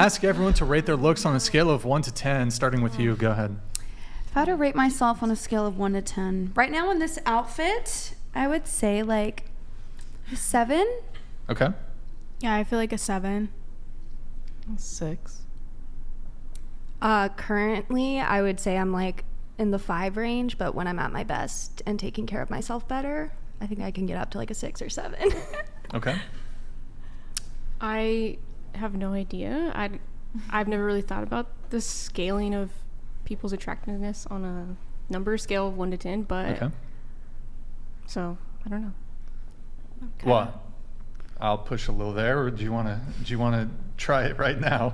ask everyone to rate their looks on a scale of 1 to 10, starting with you. Go ahead. If I had to rate myself on a scale of 1 to 10, right now in this outfit, I would say like a 7. Okay. Yeah, I feel like a 7. 6. Currently, I would say I'm like in the 5 range, but when I'm at my best and taking care of myself better, I think I can get up to like a 6 or 7. Okay. I have no idea. I've never really thought about the scaling of people's attractiveness on a number scale of 1 to 10, but Okay. so I don't know. Okay. What? I'll push a little there, or do you want to try it right now?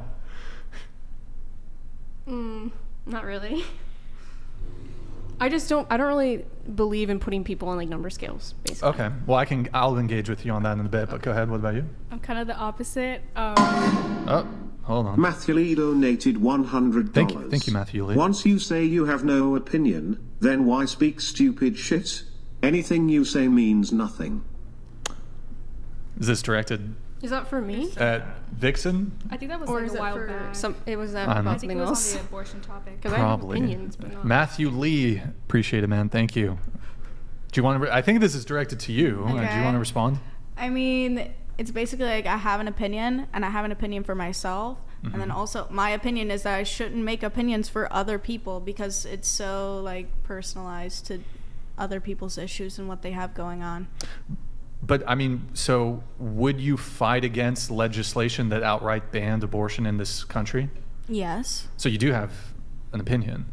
Not really. I don't really believe in putting people on like number scales, basically. Okay. Well, I'll engage with you on that in a bit, but go ahead. What about you? I'm kind of the opposite. Oh, hold on. Matthew Lee donated $100. Thank you, Matthew Lee. Once you say you have no opinion, then why speak stupid shit? Anything you say means nothing. Is this directed Is that for me? at Vixen? I think that was Or like is a it while for back. it was I don't know. about I think something it was else? on the abortion topic. Because I have Probably. opinions, but not. Matthew Lee, appreciate it, man. Thank you. Do you want to? I think this is directed to you. Do you Okay. want to respond? I mean, it's basically like I have an opinion, and I have an opinion for myself. And then also, my opinion is that I shouldn't make opinions for other people because it's so like personalized to other people's issues and what they have going on. But I mean, so would you fight against legislation that outright banned abortion in this country? Yes. So you do have an opinion.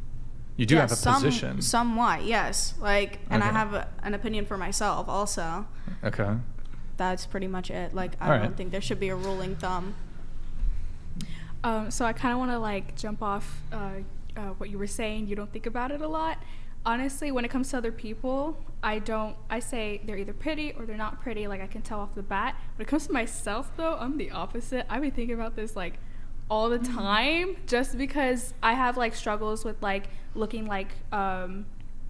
You do have a position. Somewhat, yes. Like, and I Okay. have an opinion for myself also. Okay. That's pretty much it. Like, I All don't right. think there should be a ruling thumb. So I kind of want to like jump off what you were saying. You don't think about it a lot. Honestly, when it comes to other people, I say they're either pretty or they're not pretty. Like I can tell off the bat. When it comes to myself though, I'm the opposite. I've been thinking about this like all the time just because I have like struggles with like looking like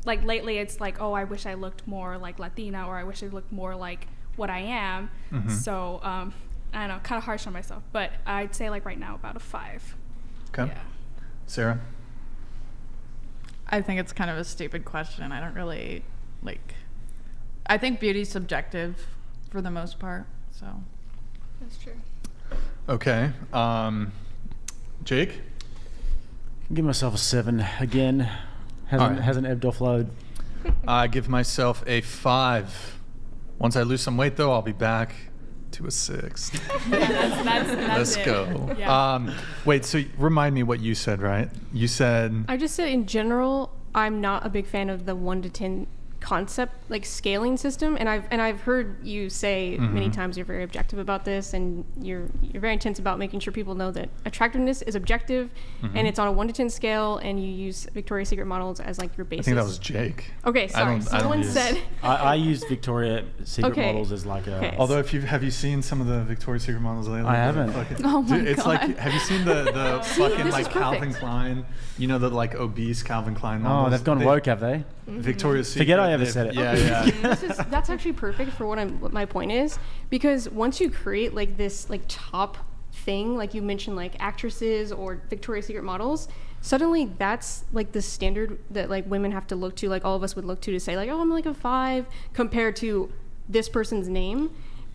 lately it's like, oh, I wish I looked more like Latina or I wish I looked more like what I am. So I don't know, kind of harsh on myself, but I'd say like right now about a 5. Okay. Yeah. Sarah? I think it's kind of a stupid question. I don't really I think beauty's subjective for the most part. So That's true. Okay. Jake? Give myself a 7 again. Hasn't ebbed off load. I give myself a 5. Once I lose some weight, though, I'll be back to a 6. That's Let's it. go. Yeah. Wait, so remind me what you said, right? You said... I just said in general, I'm not a big fan of the 1 to 10 concept, like scaling system. And I've heard you say many times you're very objective about this, and you're very intense about making sure people know that attractiveness is objective, and it's on a 1 to 10 scale, and you use Victoria's Secret models as like your I basis. think that was Jake. Okay, sorry. I don't Someone use- said. I use Victoria's Secret Okay. models as like a... Okay. Although, have you seen some of the Victoria's Secret models lately? I haven't. Oh my Dude, it's like, God. have you seen the fucking this like is Calvin perfect. Klein? You know, the like obese Calvin Klein models? Oh, they've gone woke, have they? Victoria's Secret. Forget I ever they've- said it. Yeah, Okay. yeah. That's actually perfect for what my point is, because once you create like this like top thing, like you mentioned, like actresses or Victoria's Secret models, suddenly that's like the standard that like women have to look to, like all of us would look to say like, oh, I'm like a 5 compared to this person's name.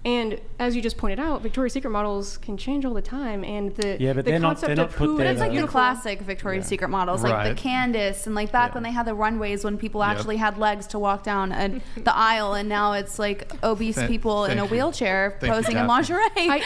And as you just pointed out, Victoria's Secret models can change all the time, and the Yeah, but the they're not- concept they're not of put who there But it's like though. the beautiful- classic Victoria's Secret models, like Right. the Candace, and like back when they had the runways when people actually had legs to walk down the aisle, and now it's like obese people in a thank you. wheelchair Thank you, posing in Daphne. lingerie.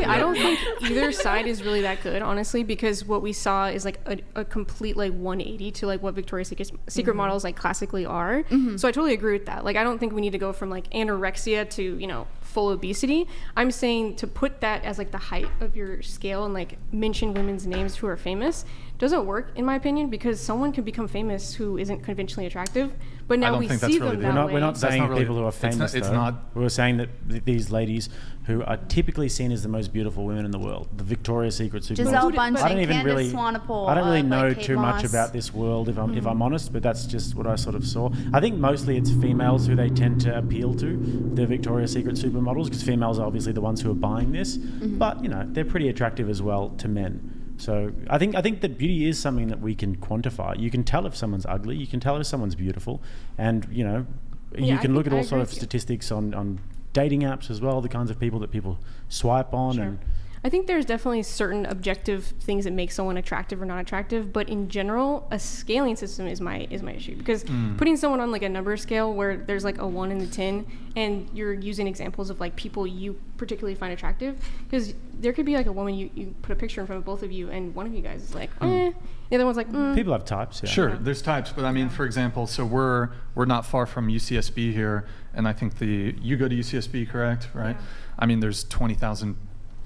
I don't think either side is really that good, honestly, because what we saw is like a complete like 180 to like what Victoria's Secret models like classically are. So I totally agree with that. Like, I don't think we need to go from like anorexia to, you know, full obesity. I'm saying to put that as like the height of your scale and like mention women's names who are famous doesn't work, in my opinion, because someone can become famous who isn't conventionally attractive, but now don't we think that's see really them the- that We're not way. saying not really- people who are it's not- famous, it's though. not- We're saying that these ladies who are typically seen as the most beautiful women in the world, the Victoria's Secret supermodels. Giselle Bundchen, I don't even Candace really, Swanepoel, I don't really know like Kate too much Moss. about this world, if I'm honest, but that's just what I sort of saw. I think mostly it's females who they tend to appeal to, the Victoria's Secret supermodels. supermodels because females are obviously the ones who are buying this, but you know they're pretty attractive as well to men. So I think that beauty is something that we can quantify. You can tell if someone's ugly. You can tell if someone's beautiful, and you know Yeah, you I can look think at I all sort agree of with you. statistics on dating apps as well. The kinds of people that people swipe on, Sure. and I think there's definitely certain objective things that make someone attractive or not attractive, but in general, a scaling system is my issue because putting someone on like a number scale where there's like a 1 and a 10, and you're using examples of like people you particularly find attractive, because there could be like a woman you put a picture in front of both of you, and one of you guys is like, the other one's like, people have types. Yeah. Sure, there's types, but I mean, for example, so we're not far from UCSB here, and I think you go to UCSB, correct? Right? Yeah. I mean, there's 20,000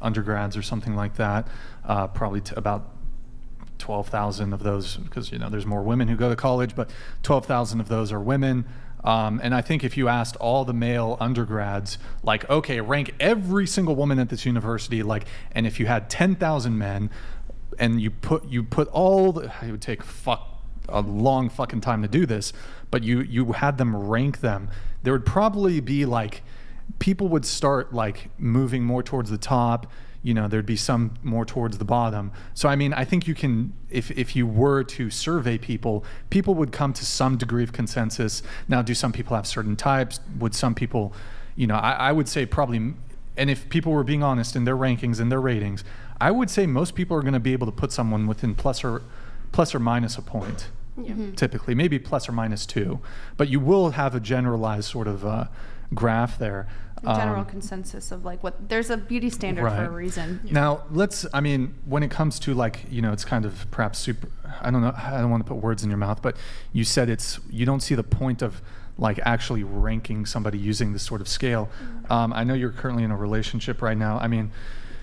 undergrads or something like that. Probably about 12,000 of those, because you know there's more women who go to college, but 12,000 of those are women. And I think if you asked all the male undergrads, like, okay, rank every single woman at this university, like, and if you had 10,000 men, and you put all the, it would take a long fucking time to do this, but you had them rank them, there would probably be like, people would start like moving more towards the top, you know, there'd be some more towards the bottom. So I mean, I think you can, if you were to survey people would come to some degree of consensus. Now, do some people have certain types? Would some people, you know, I would say probably, and if people were being honest in their rankings and their ratings, I would say most people are going to be able to put someone within plus or minus a point. Yeah. Typically, maybe plus or minus 2, but you will have a generalized sort of graph there. General consensus of like what there's a beauty standard for a Right. reason. Now, I mean, when it comes to like, you know, it's kind of perhaps super, I don't know, I don't want to put words in your mouth, but you said you don't see the point of like actually ranking somebody using this sort of scale. I know you're currently in a relationship right now. I mean,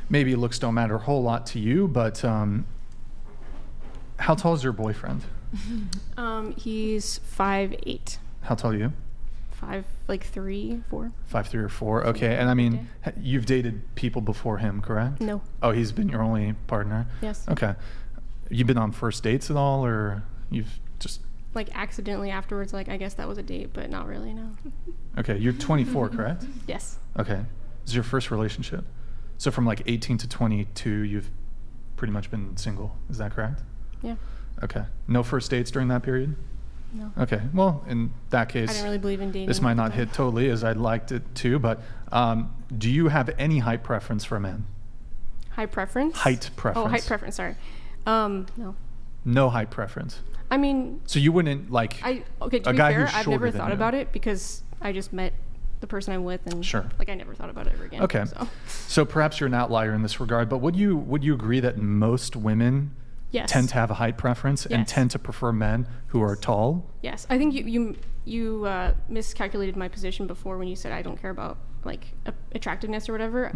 maybe looks don't matter a whole lot to you, but how tall is your boyfriend? He's 5'8", How tall are you? 3, 4. 5'3" or 4. Okay, and I mean, you've dated people before him, correct? No. Oh, he's been your only partner? Yes. Okay. You've been on first dates at all, or you've just... Like accidentally afterwards, like I guess that was a date, but not really. No. Okay, you're 24, correct? Yes. Okay. This is your first relationship. So from like 18 to 22, you've pretty much been single. Is that correct? Yeah. Okay. No first dates during that period? No. Okay. Well, in that case, I didn't really believe in dating. this might at the not time. hit totally as I'd liked it to, but do you have any height preference for men? Height preference. Height preference. Oh, height preference. Sorry. No. No height preference. I mean, So you wouldn't like okay. To a be guy fair, who's I've shorter never than thought you. about it because I just met the person I'm with, and Sure. like I never thought about it ever again. Okay. So. So perhaps you're an outlier in this regard, but would you agree that most women Yes. tend to have a height preference and Yes. tend to prefer men who are tall? Yes, I think you miscalculated my position before when you said I don't care about like attractiveness or whatever.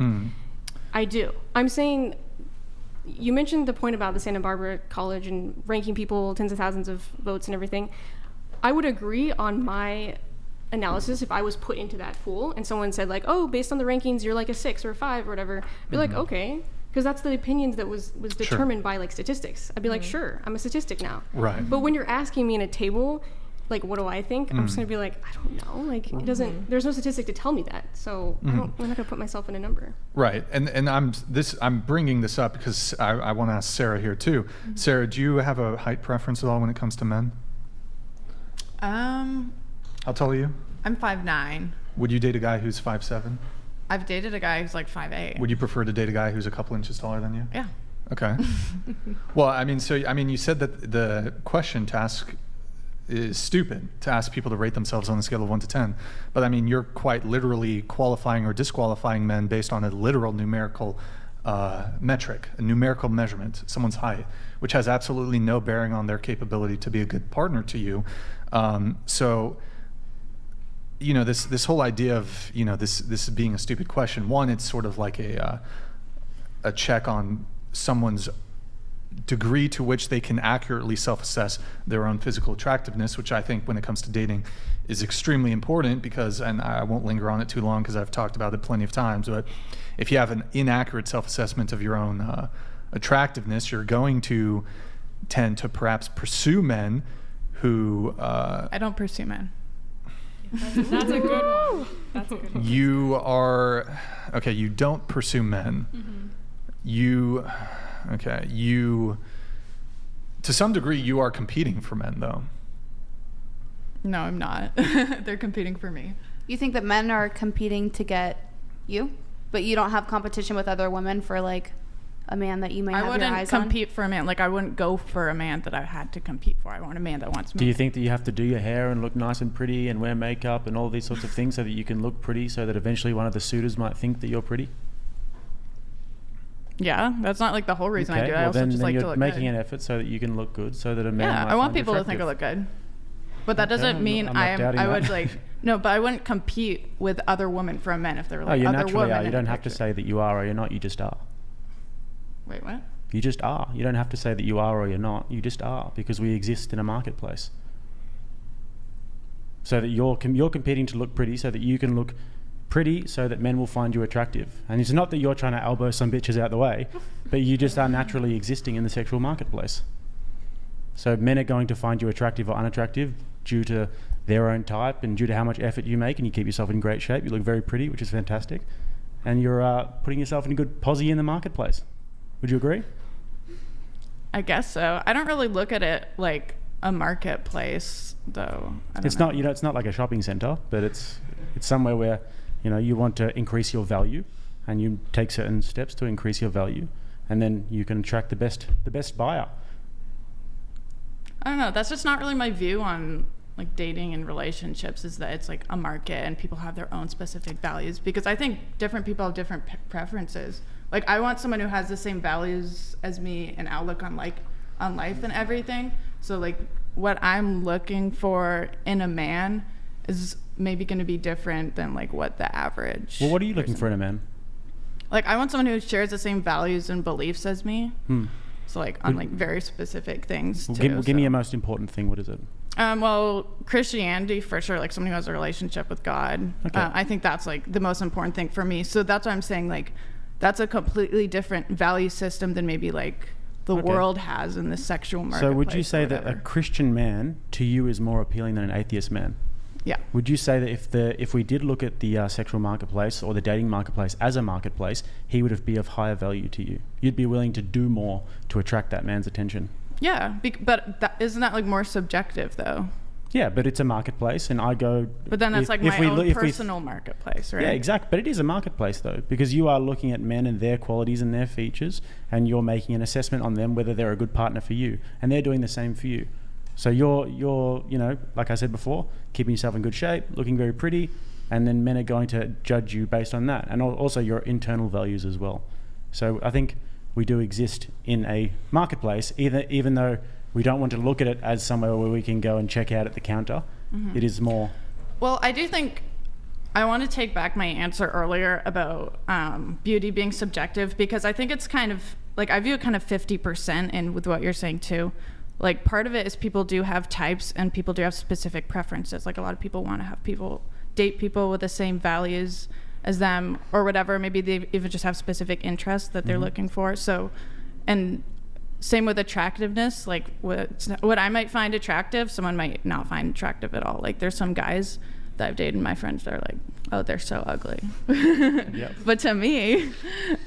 I do. I'm saying you mentioned the point about the Santa Barbara College and ranking people tens of thousands of votes and everything. I would agree on my analysis if I was put into that pool and someone said like, oh, based on the rankings, you're like a 6 or a 5 or whatever. I'd be like, okay, because that's the opinions that was determined by like statistics. I'd be like, sure, I'm a statistic now. Right. But when you're asking me in a table, like, what do I think? I'm just gonna be like, I don't know. Like, it doesn't. There's no statistic to tell me that. So I'm not gonna put myself in a number. Right. And I'm bringing this up because I want to ask Sarah here too. Sarah, do you have a height preference at all when it comes to men? How tall are you? I'm 5'9". Would you date a guy who's 5'7"? I've dated a guy who's like 5'8". Would you prefer to date a guy who's a couple inches taller than you? Yeah. Okay. Well, I mean, you said that the question to ask is stupid, to ask people to rate themselves on a scale of 1 to 10. But I mean, you're quite literally qualifying or disqualifying men based on a literal numerical metric, a numerical measurement, someone's height, which has absolutely no bearing on their capability to be a good partner to you. So, you know, this whole idea of, you know, this being a stupid question. One, it's sort of like a check on someone's degree to which they can accurately self-assess their own physical attractiveness, which I think when it comes to dating is extremely important because, and I won't linger on it too long because I've talked about it plenty of times, but if you have an inaccurate self-assessment of your own attractiveness, you're going to tend to perhaps pursue men who... I don't pursue men. That's a good one. That's a good one. You are okay. You don't pursue men. You to some degree you are competing for men though. No, I'm not. They're competing for me. You think that men are competing to get you, but you don't have competition with other women for like a man that you may have your eyes wouldn't compete for a man. Like I wouldn't go for a man that I had to compete for. I want a man that wants me. Do you think that you have to do your hair and look nice and pretty and wear makeup and all these sorts of things so that you can look pretty, so that eventually one of the suitors might think that you're pretty? Yeah, that's not like the whole reason I do it. I well also then, just then like you're to look making good. an effort so that you can look good, so that a man Yeah, might I want find you people to think I attractive. look good. But that doesn't I'm mean not doubting I that. would like no, but I wouldn't compete with other women for a man if they were Oh, like you other naturally women. are. in You a don't have to picture. say that you are or you're not. You just are. Wait, what? You just are. You don't have to say that you are or you're not. You just are, because we exist in a marketplace. So that you're competing to look pretty, so that you can look pretty, so that men will find you attractive. And it's not that you're trying to elbow some bitches out the way, but you just are naturally existing in the sexual marketplace. So men are going to find you attractive or unattractive due to their own type and due to how much effort you make, and you keep yourself in great shape. You look very pretty, which is fantastic. And you're putting yourself in a good posse in the marketplace. Would you agree? I guess so. I don't really look at it like a marketplace, though. It's not, it's not like a shopping center, but it's somewhere where, you want to increase your value, and you take certain steps to increase your value, and then you can attract the best buyer. I don't know. That's just not really my view on like dating and relationships, is that it's like a market and people have their own specific values, because I think different people have different preferences. Like I want someone who has the same values as me and outlook on life and everything. So like what I'm looking for in a man is maybe going to be different than like what the average. Well, what are you looking for in a man? Like I want someone who shares the same values and beliefs as me. So like on like very specific things Well, too. give me a most important thing. What is it? Well, Christianity for sure, like someone who has a relationship with God. Okay. I think that's like the most important thing for me. So that's why I'm saying like that's a completely different value system than maybe like the Okay. world has in the sexual marketplace. So would you say or that a whatever. Christian man to you is more appealing than an atheist man? Yeah. Would you say that if we did look at the sexual marketplace or the dating marketplace as a marketplace, he would be of higher value to you? You'd be willing to do more to attract that man's attention? Yeah, but isn't that like more subjective though? Yeah, but it's a marketplace, and I go... But then that's like my own personal marketplace, right? Yeah, exactly. But it is a marketplace, though, because you are looking at men and their qualities and their features, and you're making an assessment on them, whether they're a good partner for you, and they're doing the same for you. So you're like I said before, keeping yourself in good shape, looking very pretty, and then men are going to judge you based on that, and also your internal values as well. So I think we do exist in a marketplace, even though we don't want to look at it as somewhere where we can go and check out at the counter. It is more... Well, I do think I want to take back my answer earlier about beauty being subjective, because I think it's kind of like I view it kind of 50% in with what you're saying too. Like part of it is people do have types and people do have specific preferences. Like a lot of people want to have date people with the same values as them or whatever. Maybe they even just have specific interests that they're looking for. So, and same with attractiveness. Like what I might find attractive, someone might not find attractive at all. Like there's some guys that I've dated, my friends that are like, oh, they're so ugly. Yep. But to me,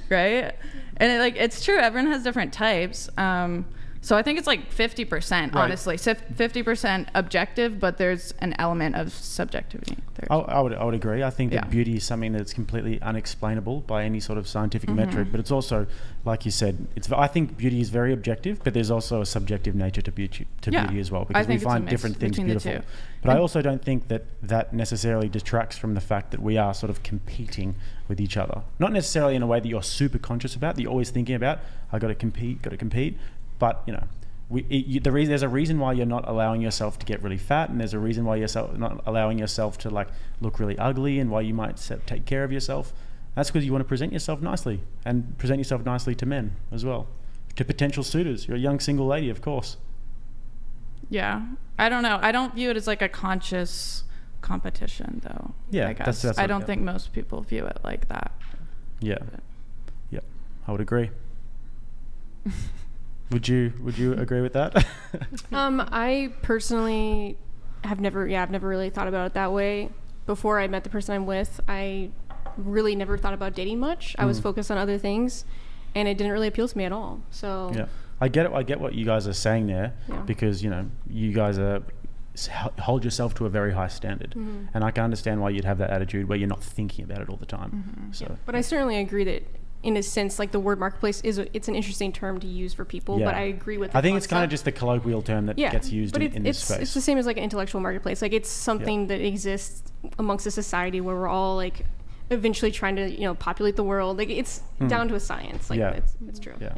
right? And it's true. Everyone has different types. So I think it's like 50%, Right. honestly. 50% objective, but there's an element of subjectivity there. I would agree. I think that Yeah. beauty is something that's completely unexplainable by any sort of scientific metric, but it's also, like you said, I think beauty is very objective, but there's also a subjective nature to beauty Yeah. as well, I because we think it's a find mix different things between the beautiful. two. But I also don't think that necessarily detracts from the fact that we are sort of competing with each other. Not necessarily in a way that you're super conscious about, that you're always thinking about, I got to compete. But there's a reason why you're not allowing yourself to get really fat, and there's a reason why you're not allowing yourself to like look really ugly, and why you might take care of yourself. That's because you want to present yourself nicely, and present yourself nicely to men as well, to potential suitors. You're a young single lady, of course. Yeah. I don't know. I don't view it as like a conscious competition, though. Yeah, I guess. that's I don't think most people view it like that. Yeah, yep, I would agree. Would you agree with that? I personally I've never really thought about it that way. Before I met the person I'm with, I really never thought about dating much. I was focused on other things, and it didn't really appeal to me at all. So yeah, I get it. I get what you guys are saying there, because you guys hold yourself to a very high standard, and I can understand why you'd have that attitude where you're not thinking about it all the time. So, but I certainly agree that, in a sense, like the word marketplace it's an interesting term to use for people, but I agree with the I think it's concept. kind of just the colloquial term that gets used but in this space. It's the same as like an intellectual marketplace. Like it's something that exists amongst a society where we're all like eventually trying to populate the world. Like it's down to a science. Like it's true. Yeah.